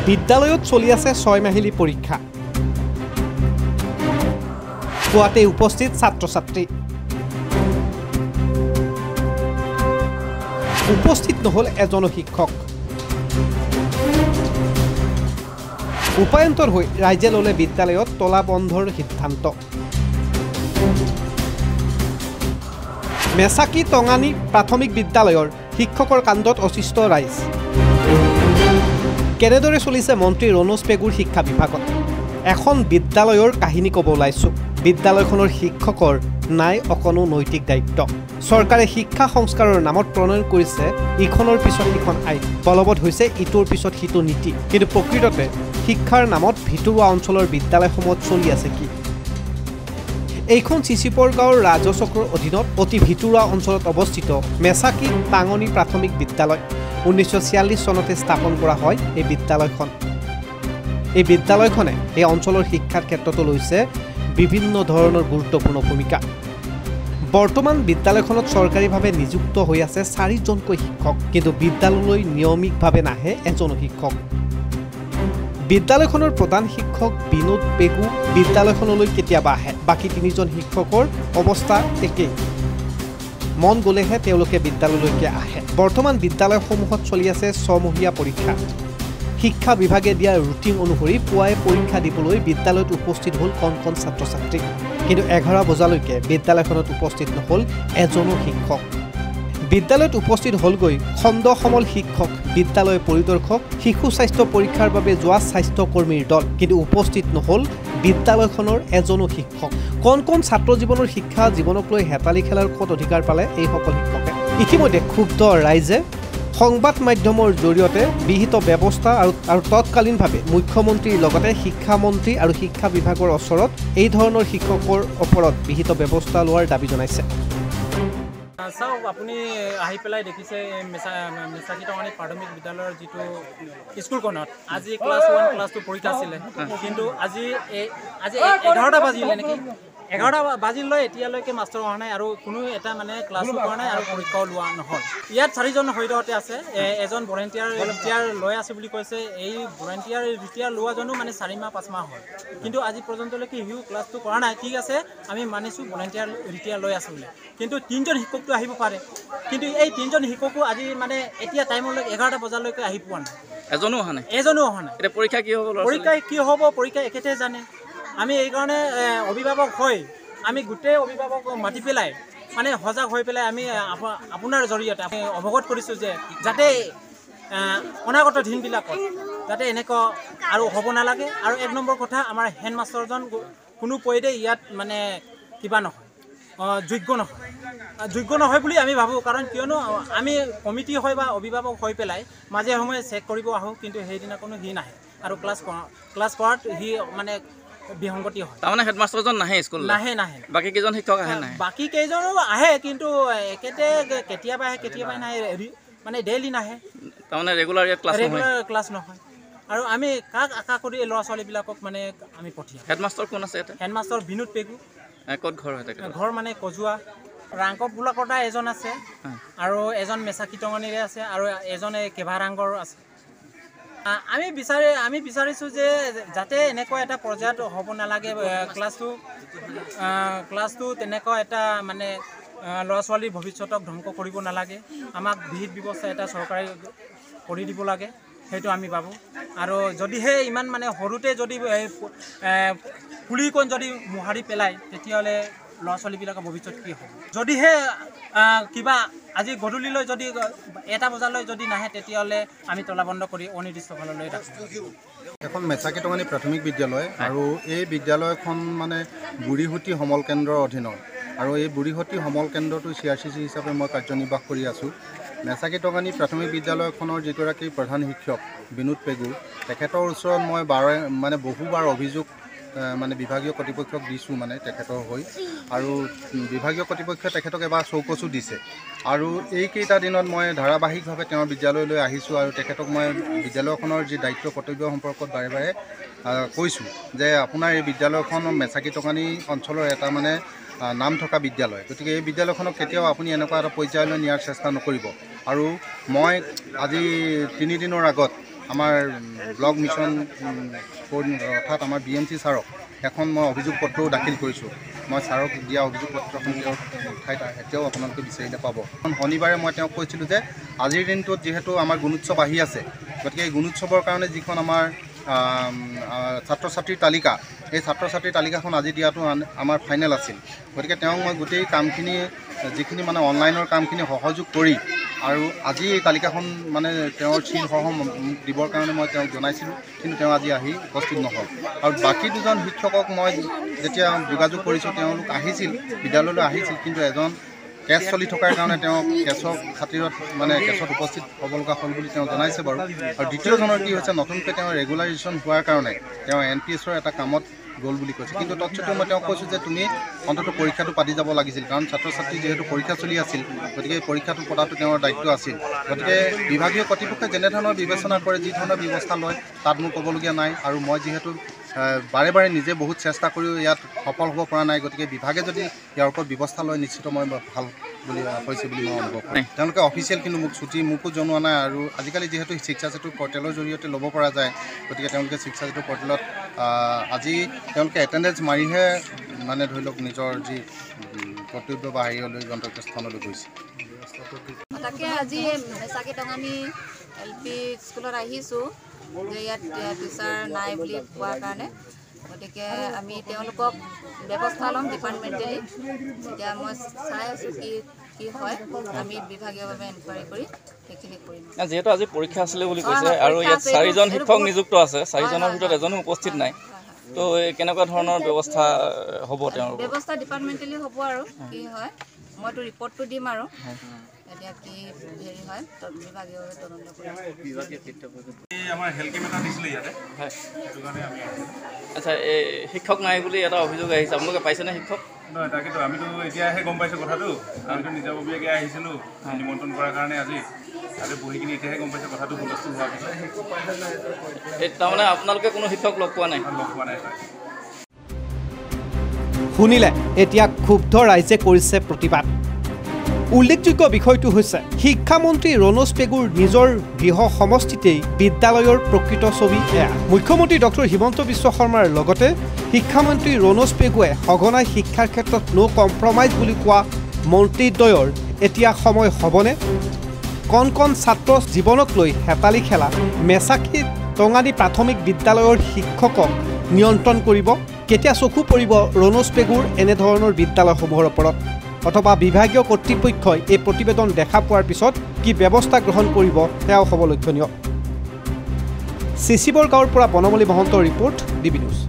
বিদ্যালয়ত চলি আছে 6 মাহিলী পৰীক্ষা। পুৱাতে উপস্থিত ছাত্ৰ-ছাত্ৰী। উপস্থিত নহল এজনো শিক্ষক। উপায়ন্তৰ হৈ ৰাইজে ল'লে বিদ্যালয়ত তলা বন্ধৰ সিদ্ধান্ত। মেছাকি টঙানী প্ৰাথমিক বিদ্যালয়ৰ শিক্ষকৰ কাণ্ডত অসুস্থ ৰাইজ। কেনেদৰে চলিছে মন্ত্ৰী ৰণোজ পেগুৰ শিক্ষা বিভাগত? এখন বিদ্যালয়ৰ কাহিনী ক'ব ওলাইছোঁ। বিদ্যালয়খনৰ শিক্ষকৰ নাই অকণো নৈতিক দায়িত্ব। চৰকাৰে শিক্ষা সংস্কাৰৰ নামত প্ৰণয়ন কৰিছে ইখনৰ পিছত সিখন আইন, বলবৎ হৈছে ইটোৰ পিছত সিটো নীতি। কিন্তু প্ৰকৃততে শিক্ষাৰ নামত ভিতৰুৱা অঞ্চলৰ বিদ্যালয়সমূহত চলি আছে কি? এইখন চিচিপৰ গাঁৱৰ ৰাজচক্ৰৰ অধীনত অতি ভিতৰুৱা অঞ্চলত অৱস্থিত মেছাকি টাঙনি প্ৰাথমিক বিদ্যালয়। 1946 চনতে স্থাপন কৰা হয় এই বিদ্যালয়খন। এই বিদ্যালয়খনে এই অঞ্চলৰ শিক্ষাৰ ক্ষেত্ৰতো লৈছে বিভিন্ন ধৰণৰ গুৰুত্বপূৰ্ণ ভূমিকা। বৰ্তমান বিদ্যালয়খনত চৰকাৰীভাৱে নিযুক্ত হৈ আছে 4জনকৈ শিক্ষক, কিন্তু বিদ্যালয়লৈ নিয়মিতভাৱে নাহে এজনো শিক্ষক। বিদ্যালয়খনৰ প্ৰধান শিক্ষক বিনোদ পেগু বিদ্যালয়খনলৈ কেতিয়াবা আহে, বাকী 3জন শিক্ষকৰ অৱস্থা একেই। মন গ'লেহে তেওঁলোকে বিদ্যালয়লৈকে আহে। বৰ্তমান বিদ্যালয়সমূহত চলি আছে 6মহীয়া পৰীক্ষা। শিক্ষা বিভাগে দিয়া ৰুটিন অনুসৰি পুৱাই পৰীক্ষা দিবলৈ বিদ্যালয়ত উপস্থিত হ'ল কণ ছাত্ৰ-ছাত্ৰী, কিন্তু 11 বজালৈকে বিদ্যালয়খনত উপস্থিত নহ'ল এজনো শিক্ষক। বিদ্যালয়ত উপস্থিত হ'লগৈ খণ্ড সমল শিক্ষক, বিদ্যালয় পৰিদৰ্শক, শিশু স্বাস্থ্য পৰীক্ষাৰ বাবে যোৱা স্বাস্থ্যকৰ্মীৰ দল, কিন্তু উপস্থিত নহ'ল বিদ্যালয়খনৰ এজনো শিক্ষক। কণ ছাত্ৰ জীৱনৰ শিক্ষা জীৱনক লৈ হেতালি খেলাৰ ক'ত অধিকাৰ পালে এইসকল শিক্ষকে? ইতিমধ্যে ক্ষুব্ধ ৰাইজে সংবাদ মাধ্যমৰ জৰিয়তে বিহিত ব্যৱস্থা আৰু তৎকালীনভাৱে মুখ্যমন্ত্ৰীৰ লগতে শিক্ষামন্ত্ৰী আৰু শিক্ষা বিভাগৰ ওচৰত এই ধৰণৰ শিক্ষকৰ ওপৰত বিহিত ব্যৱস্থা লোৱাৰ দাবী জনাইছে। চাওক, আপুনি আহি পেলাই দেখিছে মেছাকি টঙানী প্ৰাথমিক বিদ্যালয়ৰ যিটো স্কুলখনত আজি ক্লাছ 1 ক্লাছ 2 পৰীক্ষা আছিলে, কিন্তু আজি 11টা বাজিলে নেকি, 11টা বাজিলৈ এতিয়ালৈকে মাষ্টৰ অহা নাই আৰু কোনো এটা ক্লাছো কৰা নাই আৰু পৰীক্ষাও লোৱা নহ'ল। ইয়াত 4জন সৈতে আছে, এজন ভলেণ্টিয়াৰ লৈ আছে বুলি কৈছে। এই ভলেণ্টিয়াৰ লোৱাজনো 4 মাহ 5 মাহ হয়, কিন্তু আজি পৰ্যন্তলৈকে সিও ক্লাছটো কৰা নাই। ঠিক আছে, আমি মানিছোঁ ভলেণ্টিয়াৰ লৈ আছে বুলি, কিন্তু 3জন শিক্ষকটো আহিব পাৰে, কিন্তু এই 3জন শিক্ষকো আজি এতিয়া টাইমলৈ 11টা বজালৈকে আহি পোৱা নাই। এজনো অহা নাই। এতিয়া পৰীক্ষা কি হ'ব? পৰীক্ষা একেটাই জানে। আমি এইকাৰণে অভিভাৱক হৈ আমি গোটেই অভিভাৱক মাতি পেলাই সজাগ হৈ পেলাই আমি আপোনাৰ জৰিয়তে আমি অৱগত কৰিছোঁ যে যাতে অনাগত দিনবিলাকত যাতে এনেকুৱা আৰু হ'ব নালাগে। আৰু 1 নম্বৰ কথা, আমাৰ হেডমাষ্টাৰজন কোনো পধ্যে ইয়াত কিবা নহয়, যোগ্য নহয় বুলি আমি ভাবোঁ। কাৰণ কিয়নো আমি কমিটি হৈ বা অভিভাৱক হৈ পেলাই মাজে সময়ে চেক কৰিব আহোঁ, কিন্তু সেইদিনা কোনো সি নাহে আৰু ক্লাছ কৰাত সি বিসংগতি হয়। তাৰমানে হেডমাষ্টাৰজন নাহে স্কুল? নাহে। বাকী কেইজন শিক্ষক আহে? নাই, বাকী কেইজনো আহে, কিন্তু কেতিয়াবা আহে কেতিয়াবা নাহে, ডেইলি নাহে। তাৰমানে ৰেগুলাৰ ক্লাছ নহয়। আৰু আমি কাক আশা কৰি ল'ৰা ছোৱালীবিলাকক আমি পঠিয়াওঁ? হেডমাষ্টাৰ কোন আছে ইয়াতে? হেডমাষ্টাৰ বিনোদ পেগু। ক'ত ঘৰ হয়? ঘৰ কজুৱা। ৰাংকক বোলাকটা এজন আছে, আৰু এজন মেছাকি টঙানীৰে আছে, আৰু এজন কেভাৰাংগৰ আছে। আমি বিচাৰিছোঁ যে যাতে এনেকুৱা এটা পৰ্যায়ত হ'ব নালাগে, ক্লাছটো তেনেকুৱা এটা ল'ৰা ছোৱালীৰ ভৱিষ্যতক ধ্বংস কৰিব নালাগে। আমাক বিহিত ব্যৱস্থা এটা চৰকাৰে কৰি দিব লাগে, সেইটো আমি ভাবোঁ। আৰু যদিহে ইমান সৰুতে যদি পুলিকণ যদি মোহাৰি পেলায়, তেতিয়াহ'লে ল'ৰা ছোৱালীবিলাকৰ ভৱিষ্যত কি হ'ব? যদিহে কিবা আজি গধূলিলৈ যদি 1টা বজালৈ যদি নাহে, তেতিয়াহ'লে আমি তলাবন্ধ কৰি অনিৰ্দিষ্টকাললৈ ৰাখোঁ। এখন মেছাকি টঙানী প্ৰাথমিক বিদ্যালয়, আৰু এই বিদ্যালয়খন বুঢ়ীহুটি সমল কেন্দ্ৰৰ অধীনৰ, আৰু এই বুঢ়ীহুটি সমল কেন্দ্ৰটো CRCC হিচাপে মই কাৰ্যনিৰ্বাহ কৰি আছোঁ। মেছাকি টঙানী প্ৰাথমিক বিদ্যালয়খনৰ যিগৰাকী প্ৰধান শিক্ষক বিনোদ পেগু, তেখেতৰ ওচৰত মই বহুবাৰ অভিযোগ বিভাগীয় কৰ্তৃপক্ষক দিছোঁ তেখেতৰ হৈ, আৰু বিভাগীয় কৰ্তৃপক্ষই তেখেতক এবাৰ চৌকচো দিছে। আৰু এইকেইটা দিনত মই ধাৰাবাহিকভাৱে তেওঁৰ বিদ্যালয়লৈ আহিছোঁ, আৰু তেখেতক মই বিদ্যালয়খনৰ যি দায়িত্ব কৰ্তব্য সম্পৰ্কত বাৰে বাৰে কৈছোঁ যে আপোনাৰ এই বিদ্যালয়খন মেছাকি টঙানী অঞ্চলৰ এটা নাম থকা বিদ্যালয়, গতিকে এই বিদ্যালয়খনক কেতিয়াও আপুনি এনেকুৱা এটা পৰ্যায়লৈ নিয়াৰ চেষ্টা নকৰিব। আৰু মই আজি 3 দিনৰ আগত আমাৰ ব্লক মিছন অৰ্থাৎ আমাৰ BMC ছাৰক এখন মই অভিযোগ পত্ৰও দাখিল কৰিছোঁ। মই ছাৰক দিয়া অভিযোগ পত্ৰখন তেওঁৰ ঠাইত এতিয়াও আপোনালোকে বিচাৰি নাপাব। শনিবাৰে মই তেওঁক কৈছিলোঁ যে আজিৰ দিনটোত যিহেতু আমাৰ গুণোৎসৱ আহি আছে, গতিকে এই গুণোৎসৱৰ কাৰণে যিখন আমাৰ ছাত্ৰ ছাত্ৰীৰ তালিকা, এই ছাত্ৰ ছাত্ৰীৰ তালিকাখন আজি দিয়াটো আমাৰ ফাইনেল আছিল। গতিকে তেওঁক মই গোটেই কামখিনি যিখিনি মানে অনলাইনৰ কামখিনি সহযোগ কৰি আৰু আজি এই তালিকাখন মানে তেওঁৰ চিনসহ মোক দিবৰ কাৰণে মই তেওঁক জনাইছিলোঁ, কিন্তু তেওঁ আজি আহি উপস্থিত নহ'ল। আৰু বাকী দুজন শিক্ষকক মই যেতিয়া যোগাযোগ কৰিছোঁ তেওঁলোক আহিছিল, বিদ্যালয়লৈ আহিছিল, কিন্তু এজন কেছ চলি থকাৰ কাৰণে তেওঁ কেছৰ খাতিৰত মানে কেছত উপস্থিত হ'ব লগা হ'ল বুলি তেওঁ জনাইছে বাৰু। আৰু দ্বিতীয়জনৰ কি হৈছে, নতুনকৈ তেওঁ ৰেগুলাৰাইজেশ্যন হোৱাৰ কাৰণে তেওঁ NPSৰ এটা কামত গ'ল বুলি কৈছে। কিন্তু তৎসত্ত্বেও মই তেওঁক কৈছোঁ যে তুমি অন্ততঃ পৰীক্ষাটো পাতি যাব লাগিছিল, কাৰণ ছাত্ৰ ছাত্ৰী যিহেতু পৰীক্ষা চলি আছিল, গতিকে পৰীক্ষাটো পতাটো তেওঁৰ দায়িত্ব আছিল। গতিকে বিভাগীয় কৰ্তৃপক্ষই যেনেধৰণৰ বিবেচনা কৰে, যি ধৰণৰ ব্যৱস্থা লয় তাত মোৰ ক'বলগীয়া নাই। আৰু মই যিহেতু বাৰে বাৰে নিজে বহুত চেষ্টা কৰিও ইয়াত সফল হ'ব পৰা নাই, গতিকে বিভাগে যদি ইয়াৰ ওপৰত ব্যৱস্থা লয় নিশ্চিত মই ভাল বুলি হৈছে বুলি মই অনুভৱ কৰোঁ। তেওঁলোকে অফিচিয়েল কিন্তু মোক ছুটি মোকো জনোৱা নাই। আৰু আজিকালি যিহেতু শিক্ষা সেতু পৰ্টেলৰ জৰিয়তে ল'ব পৰা যায়, গতিকে তেওঁলোকে শিক্ষা সেতু পৰ্টেলত আজি তেওঁলোকে এটেণ্ডেঞ্চ মাৰিহে মানে ধৰি লওক নিজৰ যি কৰ্তব্য বা হেৰিলৈ গন্তব্যস্থানলৈ গৈছে। তাকে আজি মেচাকি টঙানী LP স্কুলত আহিছোঁ যে ইয়াত টিচাৰ নাই বুলি কোৱাৰ কাৰণে, গতিকে আমি তেওঁলোকক ব্যৱস্থা ল'ম ডিপাৰ্টমেণ্টেলি। এতিয়া মই চাই আছোঁ কি হয়, আমি বিভাগীয়ভাৱে এনকুৱাৰী কৰি সেইখিনি কৰিম। যিহেতু আজি পৰীক্ষা আছিলে বুলি কৈছে আৰু ইয়াত 4জন শিক্ষক নিযুক্ত আছে, 4জনৰ ভিতৰত এজনো উপস্থিত নাই, তো কেনেকুৱা ধৰণৰ ব্যৱস্থা হ'ব? তেওঁৰ ব্যৱস্থা ডিপাৰ্টমেণ্টেলি হ'ব আৰু কি হয় মইতো ৰিপৰ্টটো দিম আৰু এতিয়া কি হেৰি হয় বিভাগীয়ভাৱে তদন্ত কৰিম। আমাৰ হেল্থ কেম্প এটা দিছিলে ইয়াতে, সেইটো কাৰণে আমি আচ্ছা, এই শিক্ষক নাই বুলি এটা অভিযোগ আহিছে, আপোনালোকে পাইছেনে শিক্ষক? নহয়, তাকেতো আমিতো এতিয়াহে গম পাইছোঁ কথাটো। আমিতো নিজাববীয়াকৈ আহিছিলোঁ নিমন্ত্ৰণ কৰাৰ কাৰণে আজি বহি কিনি এতিয়াহে গম পাইছোঁ কথাটো হুলস্থুল হোৱাৰ পিছত। তাৰমানে আপোনালোকে কোনো শিক্ষক লগ পোৱা নাই? লগ পোৱা নাই। শুনিলে, এতিয়া ক্ষুব্ধ ৰাইজে কৰিছে প্ৰতিবাদ। উল্লেখযোগ্য বিষয়টো হৈছে শিক্ষামন্ত্ৰী ৰণোজ পেগুৰ নিজৰ গৃহ সমষ্টিতেই বিদ্যালয়ৰ প্ৰকৃত ছবি এয়া। মুখ্যমন্ত্ৰী ডক্টৰ হিমন্ত বিশ্ব শৰ্মাৰ লগতে শিক্ষামন্ত্ৰী ৰণোজ পেগুৱে সঘনাই শিক্ষাৰ ক্ষেত্ৰত ন' কম্প্ৰমাইজ বুলি কোৱা মন্ত্ৰীদ্বয়ৰ এতিয়া সময় হ'বনে? কণ কণ ছাত্ৰ জীৱনক লৈ হেতালি খেলা মেচাকি টঙানী প্ৰাথমিক বিদ্যালয়ৰ শিক্ষকক নিয়ন্ত্ৰণ কৰিব? কেতিয়া চকু পৰিব ৰণোজ পেগুৰ এনেধৰণৰ বিদ্যালয়সমূহৰ ওপৰত? অথবা বিভাগীয় কৰ্তৃপক্ষই এই প্ৰতিবেদন দেখা পোৱাৰ পিছত কি ব্যৱস্থা গ্ৰহণ কৰিব সেয়াও হ'ব লক্ষণীয়। চিচিবৰ গাঁৱৰ পৰা বনমলী মহন্তৰ ৰিপৰ্ট, DB নিউজ।